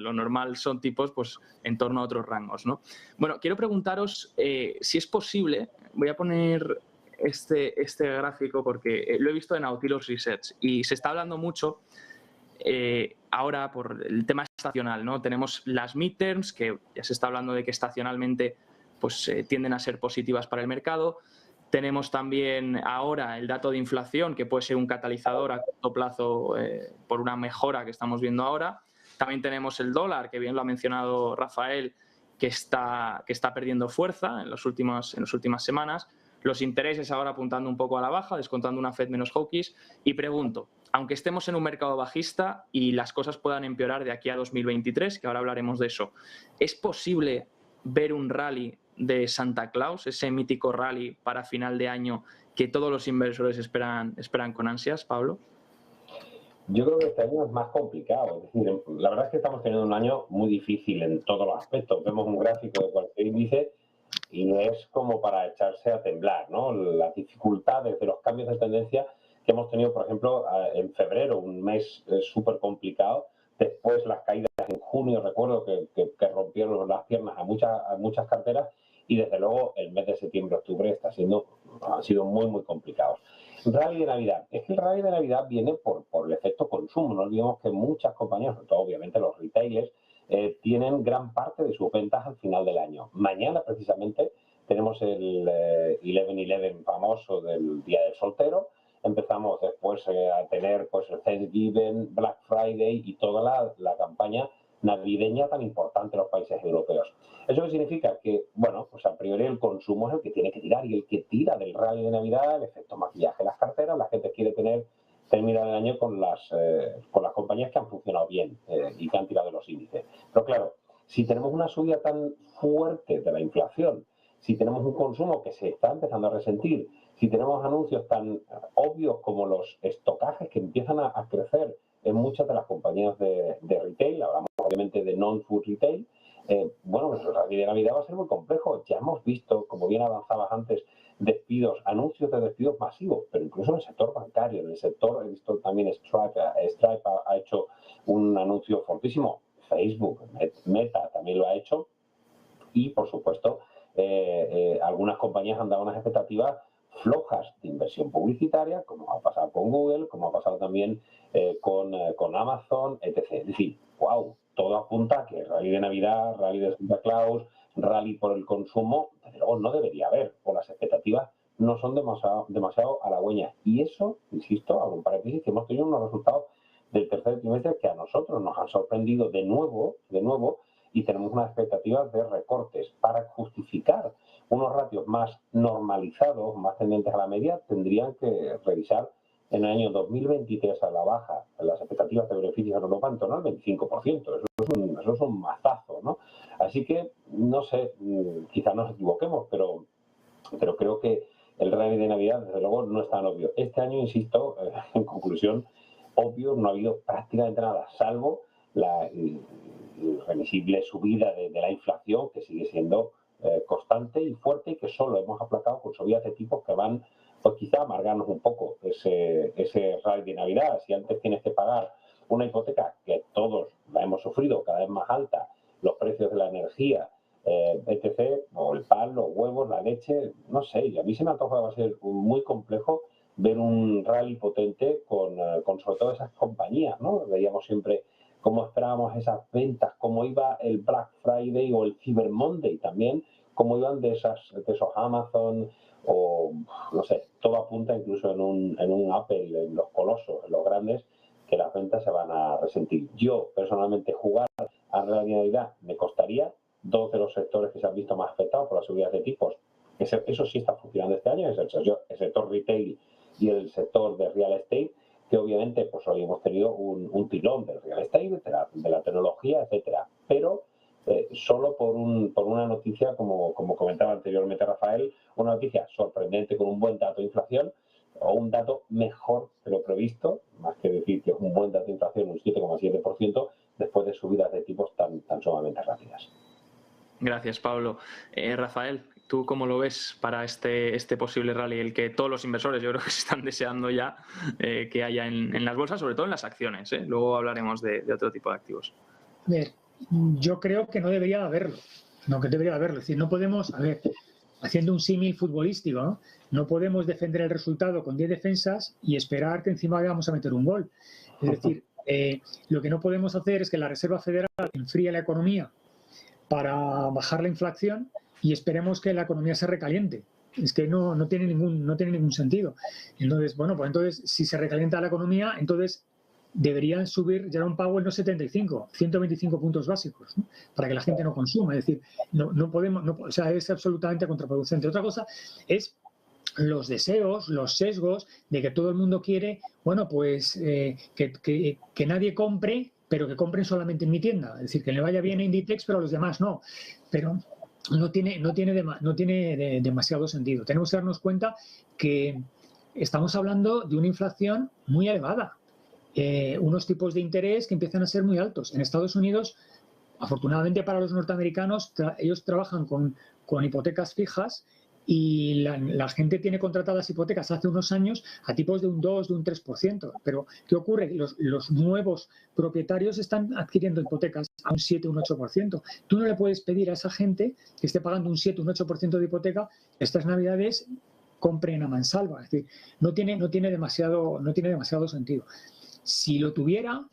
Lo normal son tipos pues en torno a otros rangos, ¿no? Bueno, quiero preguntaros si es posible, voy a poner este gráfico porque lo he visto en Nautilus Research y se está hablando mucho ahora por el tema estacional, ¿no? Tenemos las midterms, que ya se está hablando de que estacionalmente pues, tienden a ser positivas para el mercado. Tenemos también ahora el dato de inflación, que puede ser un catalizador a corto plazo por una mejora que estamos viendo ahora. También tenemos el dólar, que bien lo ha mencionado Rafael, que está perdiendo fuerza en las últimas semanas. Los intereses ahora apuntando un poco a la baja, descontando una Fed menos hawkish. Y pregunto, aunque estemos en un mercado bajista y las cosas puedan empeorar de aquí a 2023, que ahora hablaremos de eso, ¿es posible ver un rally de Santa Claus, ese mítico rally para final de año que todos los inversores esperan con ansias, Pablo? Yo creo que este año es más complicado. Es decir, la verdad es que estamos teniendo un año muy difícil en todos los aspectos. Vemos un gráfico de cualquier índice y es como para echarse a temblar, ¿no? Las dificultades de los cambios de tendencia que hemos tenido, por ejemplo, en febrero, un mes súper complicado. Después las caídas en junio, recuerdo que rompieron las piernas a muchas carteras, y desde luego el mes de septiembre, octubre han sido muy, muy complicados. Rally de Navidad. Es que el rally de Navidad viene por el efecto consumo. No olvidemos que muchas compañías, sobre todo obviamente los retailers, tienen gran parte de sus ventas al final del año. Mañana precisamente tenemos el 11-11 famoso del Día del Soltero. Empezamos después a tener pues el Thanksgiving, Black Friday y toda la campaña navideña tan importante en los países europeos. ¿Eso qué significa? Que, bueno, pues a priori el consumo es el que tiene que tirar, y el que tira del rally de Navidad, el efecto maquillaje en las carteras. La gente quiere terminar el año con las compañías que han funcionado bien y que han tirado los índices. Pero claro, si tenemos una subida tan fuerte de la inflación, si tenemos un consumo que se está empezando a resentir, si tenemos anuncios tan obvios como los estocajes que empiezan a crecer en muchas de las compañías de retail, hablamos obviamente de non-food retail, bueno, pues el rally de Navidad va a ser muy complejo. Ya hemos visto, como bien avanzabas antes, anuncios de despidos masivos, pero incluso en el sector bancario, en el sector, he visto también Stripe ha hecho un anuncio fortísimo, Facebook, Meta también lo ha hecho, y por supuesto algunas compañías han dado unas expectativas flojas de inversión publicitaria, como ha pasado con Google, como ha pasado también con Amazon, etc. Es decir, wow, todo apunta a que rally de Navidad, rally de Santa Claus, rally por el consumo, desde luego no debería haber, o las expectativas no son demasiado halagüeñas. Y eso, insisto, hago un paréntesis, que hemos tenido unos resultados del tercer trimestre que a nosotros nos han sorprendido de nuevo, y tenemos unas expectativas de recortes. Para justificar unos ratios más normalizados, más tendentes a la media, tendrían que revisar en el año 2023 a la baja las expectativas de beneficios en Europa en torno al 25%. Eso es un mazazo, ¿no? Así que, no sé, quizá nos equivoquemos, pero creo que el rally de Navidad, desde luego, no es tan obvio. Este año, insisto, en conclusión, obvio, no ha habido prácticamente nada, salvo la irremisible subida de la inflación, que sigue siendo constante y fuerte, y que solo hemos aplacado con subidas de tipos que van, pues quizá amargarnos un poco ese rally de Navidad. Si antes tienes que pagar una hipoteca, que todos la hemos sufrido, cada vez más alta, los precios de la energía, etc., o el pan, los huevos, la leche, no sé, y a mí se me antoja que va a ser muy complejo ver un rally potente con sobre todo esas compañías, ¿no? Veíamos siempre cómo esperábamos esas ventas, cómo iba el Black Friday o el Cyber Monday también, cómo iban de esos Amazon, o no sé, todo apunta incluso en un Apple, en los colosos, en los grandes, que las ventas se van a resentir. Yo, personalmente, jugar a realidad me costaría. Dos de los sectores que se han visto más afectados por las subidas de tipos, eso sí está funcionando este año, es el sector retail y el sector de real estate, que obviamente pues hoy hemos tenido un tirón del real estate, de la tecnología, etcétera, pero solo por una noticia, como comentaba anteriormente Rafael, una noticia sorprendente con un buen dato de inflación, o un dato mejor que lo previsto, más que decir que es un buen dato de inflación, un 7,7%, después de subidas de tipos tan sumamente rápidas. Gracias, Pablo. Rafael, ¿tú cómo lo ves para este posible rally, el que todos los inversores yo creo que se están deseando ya que haya en las bolsas, sobre todo en las acciones? Luego hablaremos de otro tipo de activos. A ver, Yo creo que no debería haberlo. No, que debería haberlo. Es decir, no podemos, a ver, haciendo un símil futbolístico, ¿no? No podemos defender el resultado con 10 defensas y esperar que encima vamos a meter un gol. Es decir, lo que no podemos hacer es que la Reserva Federal enfríe la economía para bajar la inflación y esperemos que la economía se recaliente. Es que no tiene ningún sentido. Entonces, bueno, pues entonces, si se recalienta la economía, entonces deberían subir Jerome Powell no 75, 125 puntos básicos, ¿no? Para que la gente no consuma. Es decir, no podemos, o sea, es absolutamente contraproducente. Otra cosa es los deseos, los sesgos de que todo el mundo quiere, bueno, pues que nadie compre, pero que compren solamente en mi tienda. Es decir, que le vaya bien a Inditex, pero a los demás no. Pero no tiene demasiado sentido. Tenemos que darnos cuenta que estamos hablando de una inflación muy elevada. Unos tipos de interés que empiezan a ser muy altos. En Estados Unidos, afortunadamente para los norteamericanos, ellos trabajan con hipotecas fijas y la gente tiene contratadas hipotecas hace unos años a tipos de un 2, de un 3%. Pero, ¿qué ocurre? Los nuevos propietarios están adquiriendo hipotecas a un 7, un 8%. Tú no le puedes pedir a esa gente que esté pagando un 7, un 8% de hipoteca estas navidades compren a mansalva. Es decir, no tiene demasiado sentido. Si lo tuviera,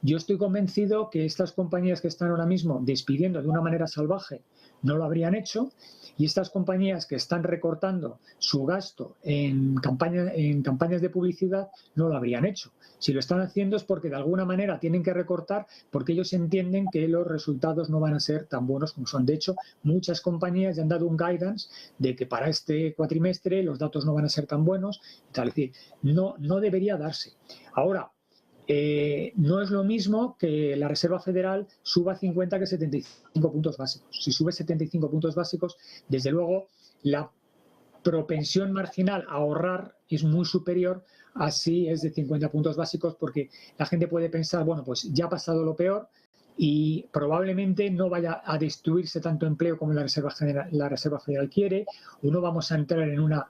yo estoy convencido que estas compañías que están ahora mismo despidiendo de una manera salvaje no lo habrían hecho, y estas compañías que están recortando su gasto en campañas de publicidad no lo habrían hecho. Si lo están haciendo es porque de alguna manera tienen que recortar, porque ellos entienden que los resultados no van a ser tan buenos como son. De hecho, muchas compañías ya han dado un guidance de que para este cuatrimestre los datos no van a ser tan buenos. Es decir, no debería darse. Ahora, no es lo mismo que la Reserva Federal suba 50 que 75 puntos básicos. Si sube 75 puntos básicos, desde luego la propensión marginal a ahorrar es muy superior a si es de 50 puntos básicos, porque la gente puede pensar, bueno, pues ya ha pasado lo peor y probablemente no vaya a destruirse tanto empleo como la Reserva Federal quiere, o no vamos a entrar en una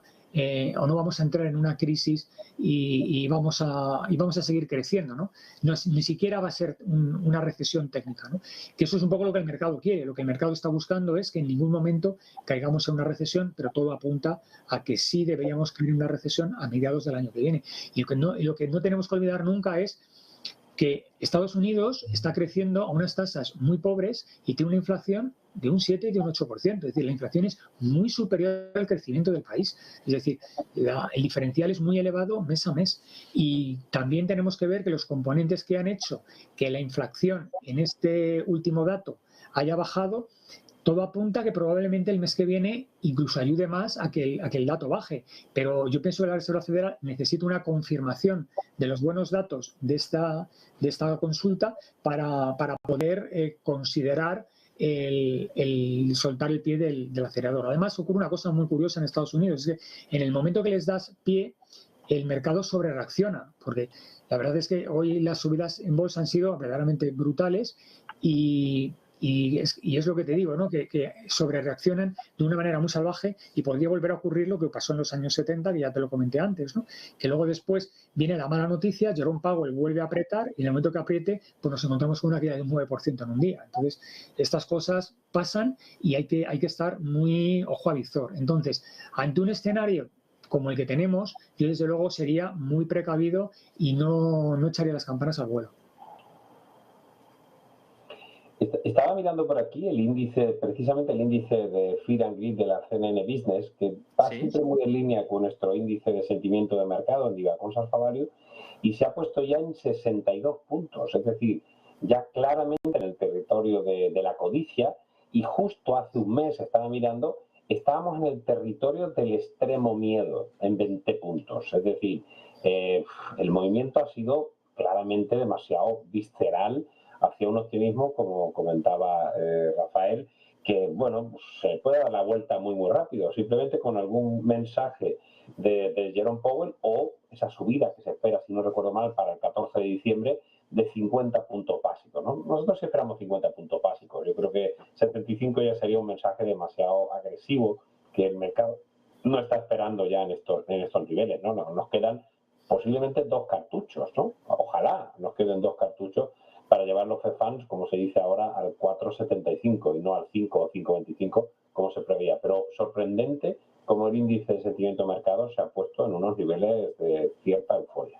crisis y vamos a seguir creciendo, ¿no? Ni siquiera va a ser una recesión técnica, ¿no? Que eso es un poco lo que el mercado quiere. Lo que el mercado está buscando es que en ningún momento caigamos en una recesión, pero todo apunta a que sí deberíamos caer en una recesión a mediados del año que viene. Y lo que no tenemos que olvidar nunca es que Estados Unidos está creciendo a unas tasas muy pobres y tiene una inflación de un 7 y de un 8%. Es decir, la inflación es muy superior al crecimiento del país. Es decir, el diferencial es muy elevado mes a mes. Y también tenemos que ver que los componentes que han hecho que la inflación en este último dato haya bajado, todo apunta a que probablemente el mes que viene incluso ayude más a que el dato baje. Pero yo pienso que la Reserva Federal necesita una confirmación de los buenos datos de esta consulta para poder considerar el soltar el pie del acelerador. Además, ocurre una cosa muy curiosa en Estados Unidos, es que en el momento que les das pie, el mercado sobrereacciona, porque la verdad es que hoy las subidas en bolsa han sido verdaderamente brutales y es lo que te digo, ¿no? Que sobrereaccionan de una manera muy salvaje y podría volver a ocurrir lo que pasó en los años 70, que ya te lo comenté antes, ¿no? Que luego después viene la mala noticia, Jerome Powell vuelve a apretar y en el momento que apriete, pues nos encontramos con una caída de un 9% en un día. Entonces, estas cosas pasan y hay que estar muy ojo a visor. Entonces, ante un escenario como el que tenemos, yo desde luego sería muy precavido y no echaría las campanas al vuelo. Estaba mirando por aquí el índice, precisamente el índice de Fear and Greed de la CNN Business, que va siempre muy en línea con nuestro índice de sentimiento de mercado en Divacons Alpha Value, y se ha puesto ya en 62 puntos, es decir, ya claramente en el territorio de la codicia, y justo hace un mes estaba mirando, estábamos en el territorio del extremo miedo, en 20 puntos, es decir, el movimiento ha sido claramente demasiado visceral hacia un optimismo, como comentaba Rafael, que bueno, pues, se puede dar la vuelta muy rápido, simplemente con algún mensaje de Jerome Powell o esa subida que se espera, si no recuerdo mal, para el 14 de diciembre de 50 puntos básicos, ¿no? Nosotros esperamos 50 puntos básicos. Yo creo que 75 ya sería un mensaje demasiado agresivo que el mercado no está esperando ya en estos niveles, ¿no? Nos quedan posiblemente 2 cartuchos, ¿no? Ojalá nos queden 2 cartuchos para llevar los Fed Funds, como se dice ahora, al 4,75 y no al 5 o 5,25 como se preveía. Pero sorprendente cómo el índice de sentimiento de mercado se ha puesto en unos niveles de cierta euforia.